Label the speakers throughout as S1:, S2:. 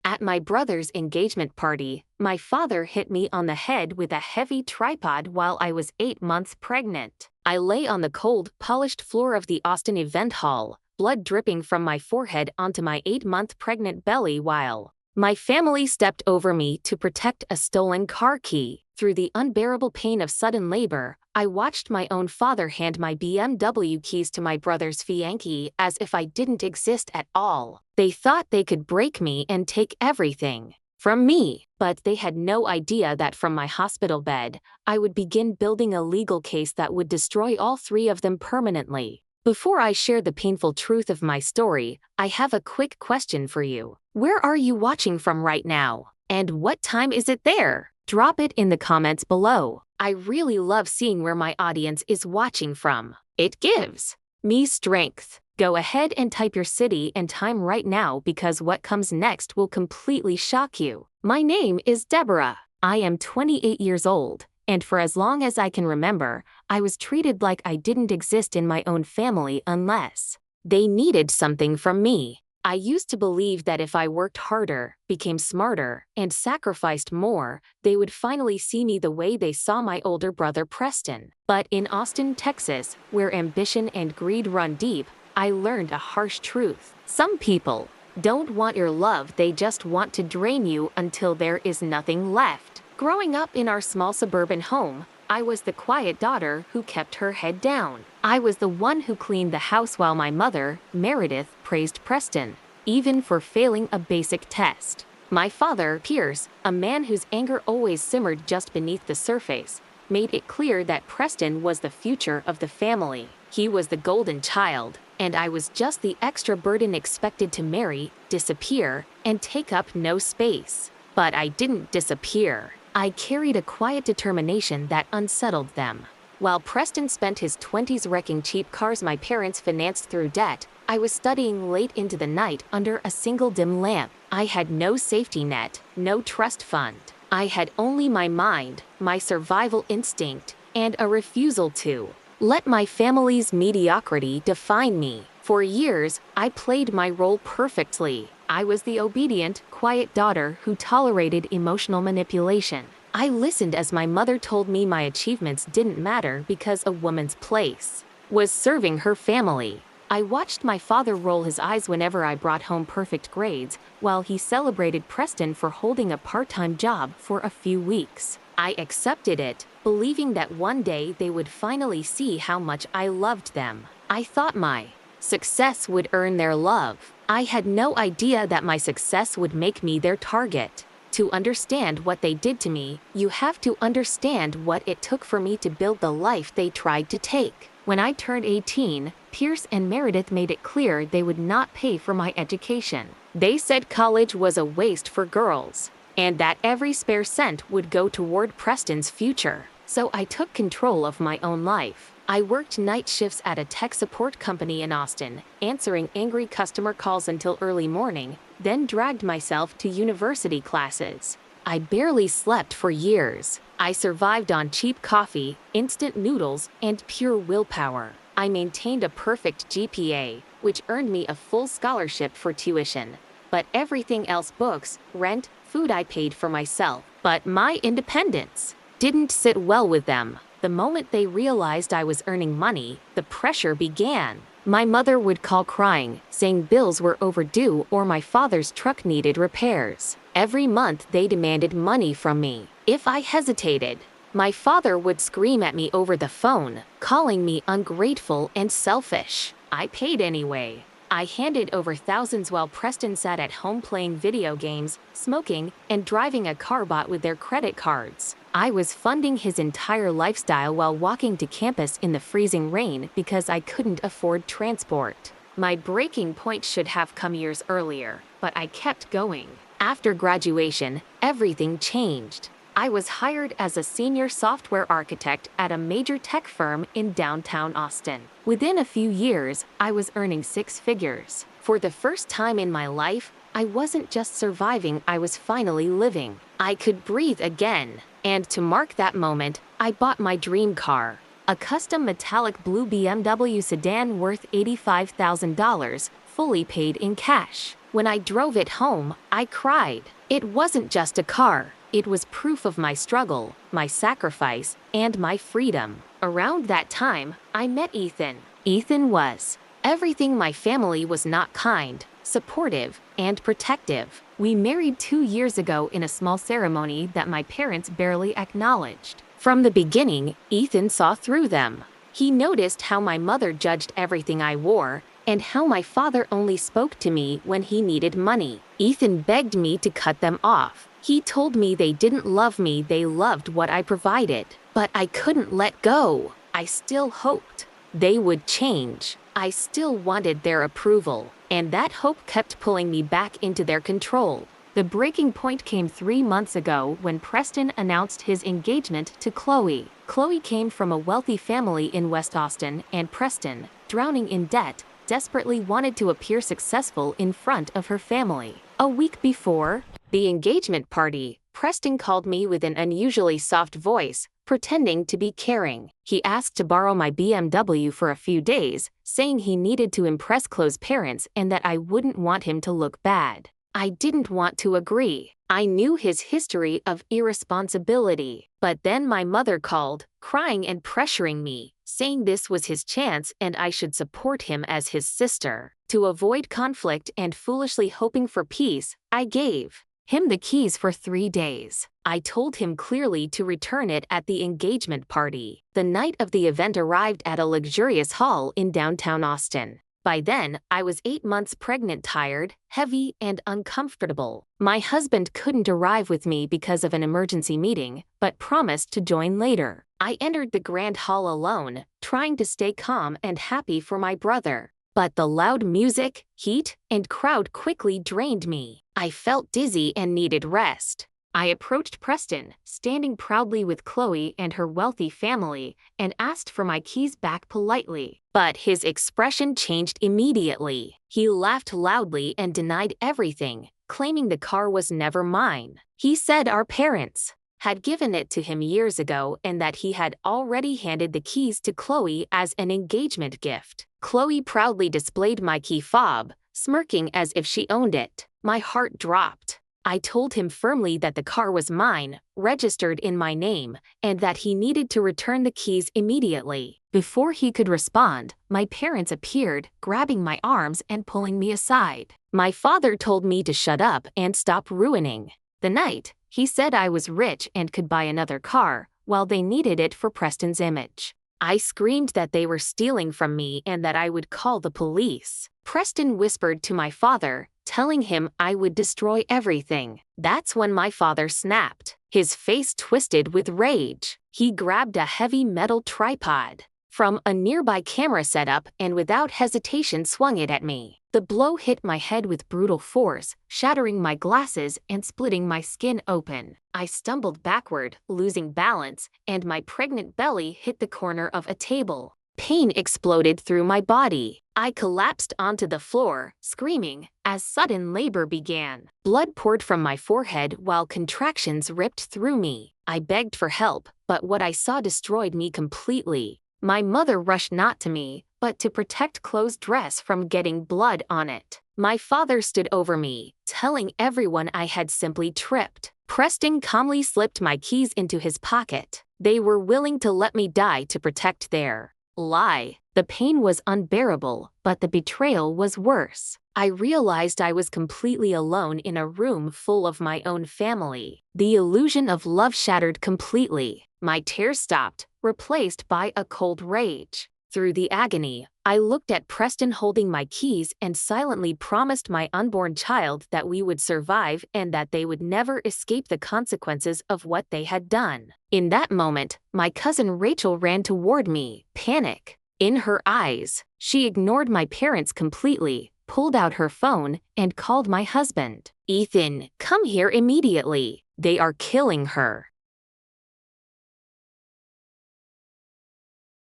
S1: At my brother's engagement party, my father hit me on the head with a heavy tripod while I was 8 months pregnant. I lay on the cold, polished floor of the Austin event hall, blood dripping from my forehead onto my 8-month pregnant belly while my family stepped over me to protect a stolen car key. Through the unbearable pain of sudden labor, I watched my own father hand my BMW keys to my brother's fiancée as if I didn't exist at all. They thought they could break me and take everything from me, but they had no idea that from my hospital bed, I would begin building a legal case that would destroy all three of them permanently. Before I share the painful truth of my story, I have a quick question for you. Where are you watching from right now? And what time is it there? Drop it in the comments below. I really love seeing where my audience is watching from. It gives me strength. Go ahead and type your city and time right now because what comes next will completely shock you. My name is Deborah. I am 28 years old, and for as long as I can remember, I was treated like I didn't exist in my own family unless they needed something from me. I used to believe that if I worked harder, became smarter, and sacrificed more, they would finally see me the way they saw my older brother Preston. But in Austin, Texas, where ambition and greed run deep, I learned a harsh truth. Some people don't want your love, they just want to drain you until there is nothing left. Growing up in our small suburban home, I was the quiet daughter who kept her head down. I was the one who cleaned the house while my mother, Meredith, praised Preston, even for failing a basic test. My father, Pierce, a man whose anger always simmered just beneath the surface, made it clear that Preston was the future of the family. He was the golden child, and I was just the extra burden expected to marry, disappear, and take up no space. But I didn't disappear. I carried a quiet determination that unsettled them. While Preston spent his 20s wrecking cheap cars my parents financed through debt, I was studying late into the night under a single dim lamp. I had no safety net, no trust fund. I had only my mind, my survival instinct, and a refusal to let my family's mediocrity define me. For years, I played my role perfectly. I was the obedient, quiet daughter who tolerated emotional manipulation. I listened as my mother told me my achievements didn't matter because a woman's place was serving her family. I watched my father roll his eyes whenever I brought home perfect grades, while he celebrated Preston for holding a part-time job for a few weeks. I accepted it, believing that one day they would finally see how much I loved them. I thought my success would earn their love. I had no idea that my success would make me their target. To understand what they did to me, you have to understand what it took for me to build the life they tried to take. When I turned 18, Pierce and Meredith made it clear they would not pay for my education. They said college was a waste for girls, and that every spare cent would go toward Preston's future. So I took control of my own life. I worked night shifts at a tech support company in Austin, answering angry customer calls until early morning, then dragged myself to university classes. I barely slept for years. I survived on cheap coffee, instant noodles, and pure willpower. I maintained a perfect GPA, which earned me a full scholarship for tuition. But everything else, books, rent, food, I paid for myself. But my independence didn't sit well with them. The moment they realized I was earning money, the pressure began. My mother would call crying, saying bills were overdue or my father's truck needed repairs. Every month they demanded money from me. If I hesitated, my father would scream at me over the phone, calling me ungrateful and selfish. I paid anyway. I handed over thousands while Preston sat at home playing video games, smoking, and driving a car bought with their credit cards. I was funding his entire lifestyle while walking to campus in the freezing rain because I couldn't afford transport. My breaking point should have come years earlier, but I kept going. After graduation, everything changed. I was hired as a senior software architect at a major tech firm in downtown Austin. Within a few years, I was earning 6 figures. For the first time in my life, I wasn't just surviving, I was finally living. I could breathe again. And to mark that moment, I bought my dream car. A custom metallic blue BMW sedan worth $85,000, fully paid in cash. When I drove it home, I cried. It wasn't just a car. It was proof of my struggle, my sacrifice, and my freedom. Around that time, I met Ethan. Ethan was everything my family was not: kind, supportive, and protective. We married 2 years ago in a small ceremony that my parents barely acknowledged. From the beginning, Ethan saw through them. He noticed how my mother judged everything I wore, and how my father only spoke to me when he needed money. Ethan begged me to cut them off. He told me they didn't love me, they loved what I provided. But I couldn't let go. I still hoped they would change. I still wanted their approval, and that hope kept pulling me back into their control. The breaking point came 3 months ago when Preston announced his engagement to Chloe. Chloe came from a wealthy family in West Austin, and Preston, drowning in debt, desperately wanted to appear successful in front of her family. A week before the engagement party, Preston called me with an unusually soft voice, pretending to be caring. He asked to borrow my BMW for a few days, saying he needed to impress Chloe's parents and that I wouldn't want him to look bad. I didn't want to agree. I knew his history of irresponsibility. But then my mother called, crying and pressuring me, saying this was his chance and I should support him as his sister. To avoid conflict and foolishly hoping for peace, I gave him the keys for 3 days. I told him clearly to return it at the engagement party. The night of the event arrived at a luxurious hall in downtown Austin. By then, I was 8 months pregnant, tired, heavy, and uncomfortable. My husband couldn't arrive with me because of an emergency meeting, but promised to join later. I entered the grand hall alone, trying to stay calm and happy for my brother. But the loud music, heat, and crowd quickly drained me. I felt dizzy and needed rest. I approached Preston, standing proudly with Chloe and her wealthy family, and asked for my keys back politely. But his expression changed immediately. He laughed loudly and denied everything, claiming the car was never mine. He said our parents had given it to him years ago and that he had already handed the keys to Chloe as an engagement gift. Chloe proudly displayed my key fob, smirking as if she owned it. My heart dropped. I told him firmly that the car was mine, registered in my name, and that he needed to return the keys immediately. Before he could respond, my parents appeared, grabbing my arms and pulling me aside. My father told me to shut up and stop ruining the night. He said I was rich and could buy another car, while they needed it for Preston's image. I screamed that they were stealing from me and that I would call the police. Preston whispered to my father, telling him I would destroy everything. That's when my father snapped. His face twisted with rage. He grabbed a heavy metal tripod from a nearby camera setup and without hesitation swung it at me. The blow hit my head with brutal force, shattering my glasses and splitting my skin open. I stumbled backward, losing balance, and my pregnant belly hit the corner of a table. Pain exploded through my body. I collapsed onto the floor, screaming, as sudden labor began. Blood poured from my forehead while contractions ripped through me. I begged for help, but what I saw destroyed me completely. My mother rushed not to me, but to protect Chloe's dress from getting blood on it. My father stood over me, telling everyone I had simply tripped. Preston calmly slipped my keys into his pocket. They were willing to let me die to protect their lie. The pain was unbearable, but the betrayal was worse. I realized I was completely alone in a room full of my own family. The illusion of love shattered completely. My tears stopped, replaced by a cold rage. Through the agony, I looked at Preston holding my keys and silently promised my unborn child that we would survive and that they would never escape the consequences of what they had done. In that moment, my cousin Rachel ran toward me, panic in her eyes. She ignored my parents completely, pulled out her phone, and called my husband. "Ethan, come here immediately. They are killing her."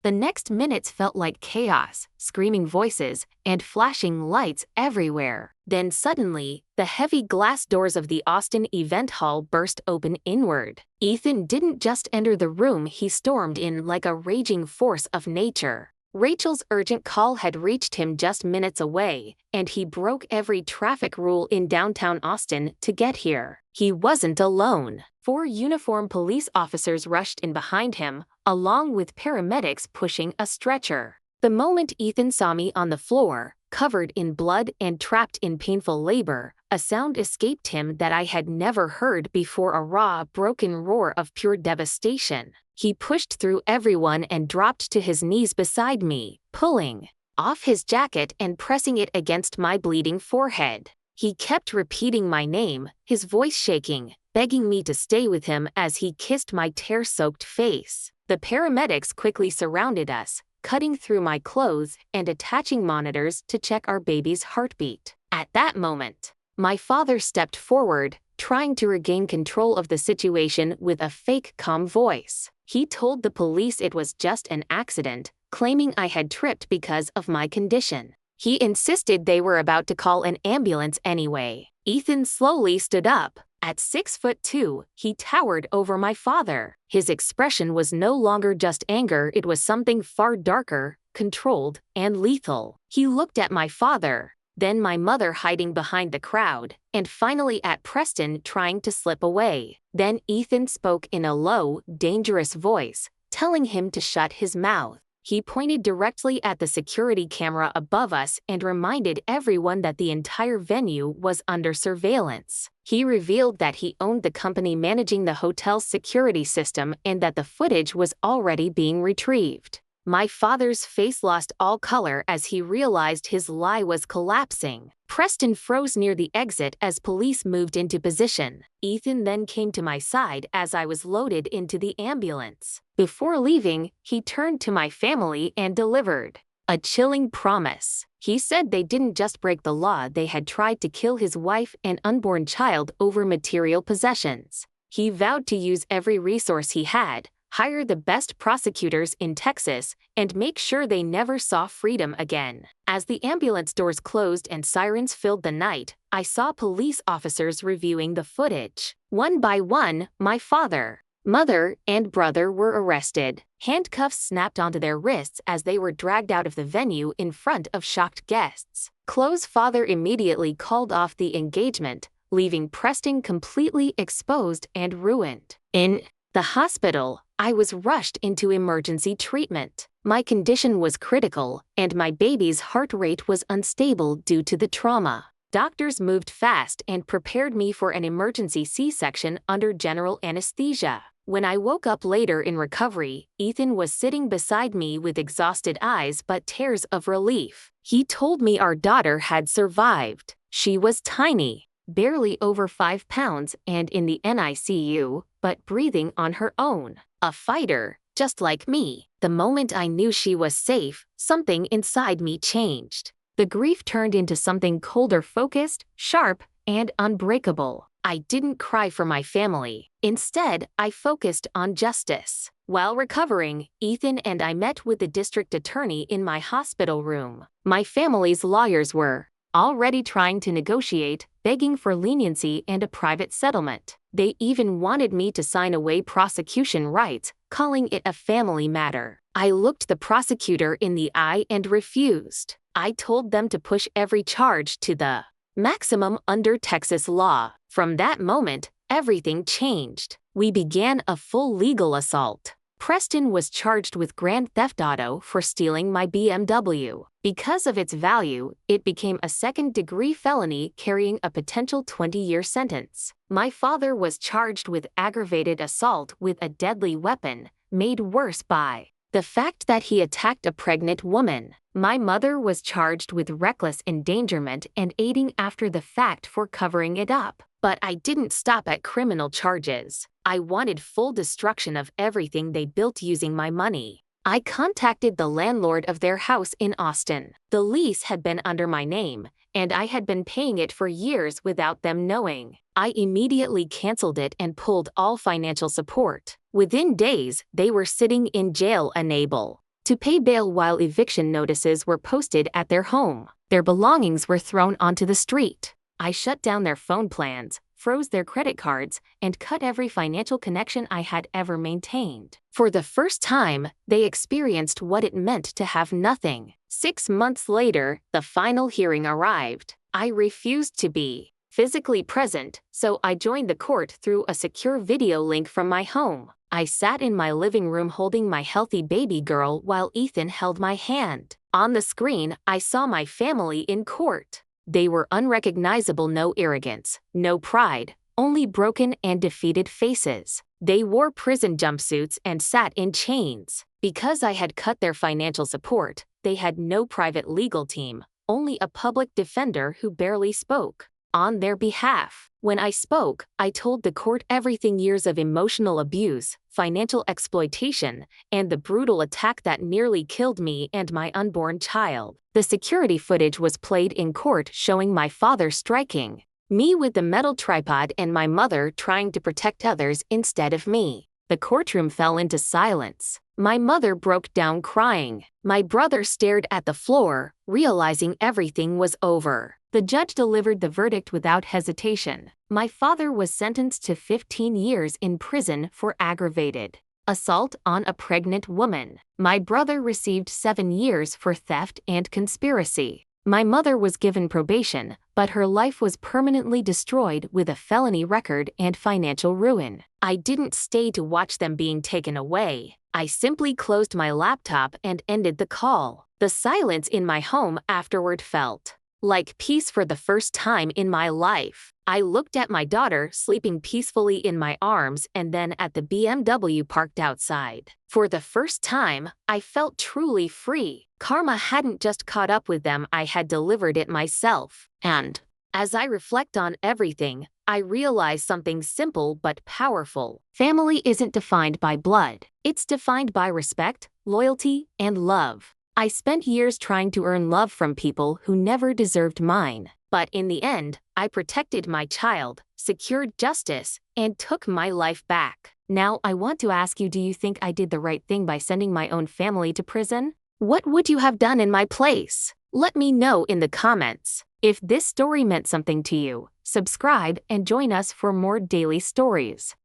S1: The next minutes felt like chaos, screaming voices, and flashing lights everywhere. Then suddenly, the heavy glass doors of the Austin event hall burst open inward. Ethan didn't just enter the room, he stormed in like a raging force of nature. Rachel's urgent call had reached him just minutes away, and he broke every traffic rule in downtown Austin to get here. He wasn't alone. 4 uniformed police officers rushed in behind him, along with paramedics pushing a stretcher. The moment Ethan saw me on the floor, covered in blood and trapped in painful labor, a sound escaped him that I had never heard before, a raw, broken roar of pure devastation. He pushed through everyone and dropped to his knees beside me, pulling off his jacket and pressing it against my bleeding forehead. He kept repeating my name, his voice shaking, begging me to stay with him as he kissed my tear-soaked face. The paramedics quickly surrounded us, cutting through my clothes and attaching monitors to check our baby's heartbeat. At that moment, my father stepped forward, trying to regain control of the situation with a fake calm voice. He told the police it was just an accident, claiming I had tripped because of my condition. He insisted they were about to call an ambulance anyway. Ethan slowly stood up. At 6'2", he towered over my father. His expression was no longer just anger, it was something far darker, controlled, and lethal. He looked at my father, then my mother hiding behind the crowd, and finally at Preston trying to slip away. Then Ethan spoke in a low, dangerous voice, telling him to shut his mouth. He pointed directly at the security camera above us and reminded everyone that the entire venue was under surveillance. He revealed that he owned the company managing the hotel's security system and that the footage was already being retrieved. My father's face lost all color as he realized his lie was collapsing. Preston froze near the exit as police moved into position. Ethan then came to my side as I was loaded into the ambulance. Before leaving, he turned to my family and delivered a chilling promise. He said they didn't just break the law, they had tried to kill his wife and unborn child over material possessions. He vowed to use every resource he had, hire the best prosecutors in Texas, and make sure they never saw freedom again. As the ambulance doors closed and sirens filled the night, I saw police officers reviewing the footage. One by one, my father, mother, and brother were arrested. Handcuffs snapped onto their wrists as they were dragged out of the venue in front of shocked guests. Chloe's father immediately called off the engagement, leaving Preston completely exposed and ruined. In the hospital, I was rushed into emergency treatment. My condition was critical, and my baby's heart rate was unstable due to the trauma. Doctors moved fast and prepared me for an emergency C-section under general anesthesia. When I woke up later in recovery, Ethan was sitting beside me with exhausted eyes but tears of relief. He told me our daughter had survived. She was tiny, barely over 5 pounds and in the NICU, but breathing on her own. A fighter, just like me. The moment I knew she was safe, something inside me changed. The grief turned into something colder, focused, sharp, and unbreakable. I didn't cry for my family. Instead, I focused on justice. While recovering, Ethan and I met with the district attorney in my hospital room. My family's lawyers were already trying to negotiate, begging for leniency and a private settlement. They even wanted me to sign away prosecution rights, calling it a family matter. I looked the prosecutor in the eye and refused. I told them to push every charge to the maximum under Texas law. From that moment, everything changed. We began a full legal assault. Preston was charged with grand theft auto for stealing my BMW. Because of its value, it became a second-degree felony carrying a potential 20-year sentence. My father was charged with aggravated assault with a deadly weapon, made worse by the fact that he attacked a pregnant woman. My mother was charged with reckless endangerment and aiding after the fact for covering it up. But I didn't stop at criminal charges. I wanted full destruction of everything they built using my money. I contacted the landlord of their house in Austin. The lease had been under my name, and I had been paying it for years without them knowing. I immediately canceled it and pulled all financial support. Within days, they were sitting in jail, unable to pay bail while eviction notices were posted at their home. Their belongings were thrown onto the street. I shut down their phone plans, froze their credit cards, and cut every financial connection I had ever maintained. For the first time, they experienced what it meant to have nothing. 6 months later, the final hearing arrived. I refused to be physically present, so I joined the court through a secure video link from my home. I sat in my living room holding my healthy baby girl while Ethan held my hand. On the screen, I saw my family in court. They were unrecognizable, no arrogance, no pride, only broken and defeated faces. They wore prison jumpsuits and sat in chains. Because I had cut their financial support, they had no private legal team, only a public defender who barely spoke on their behalf. When I spoke, I told the court everything: years of emotional abuse, financial exploitation, and the brutal attack that nearly killed me and my unborn child. The security footage was played in court showing my father striking me with the metal tripod and my mother trying to protect others instead of me. The courtroom fell into silence. My mother broke down crying. My brother stared at the floor, realizing everything was over. The judge delivered the verdict without hesitation. My father was sentenced to 15 years in prison for aggravated assault on a pregnant woman. My brother received 7 years for theft and conspiracy. My mother was given probation, but her life was permanently destroyed with a felony record and financial ruin. I didn't stay to watch them being taken away. I simply closed my laptop and ended the call. The silence in my home afterward felt like peace for the first time in my life. I looked at my daughter sleeping peacefully in my arms and then at the BMW parked outside. For the first time, I felt truly free. Karma hadn't just caught up with them, I had delivered it myself. And as I reflect on everything, I realize something simple but powerful. Family isn't defined by blood. It's defined by respect, loyalty, and love. I spent years trying to earn love from people who never deserved mine. But in the end, I protected my child, secured justice, and took my life back. Now I want to ask you, do you think I did the right thing by sending my own family to prison? What would you have done in my place? Let me know in the comments. If this story meant something to you, subscribe and join us for more daily stories.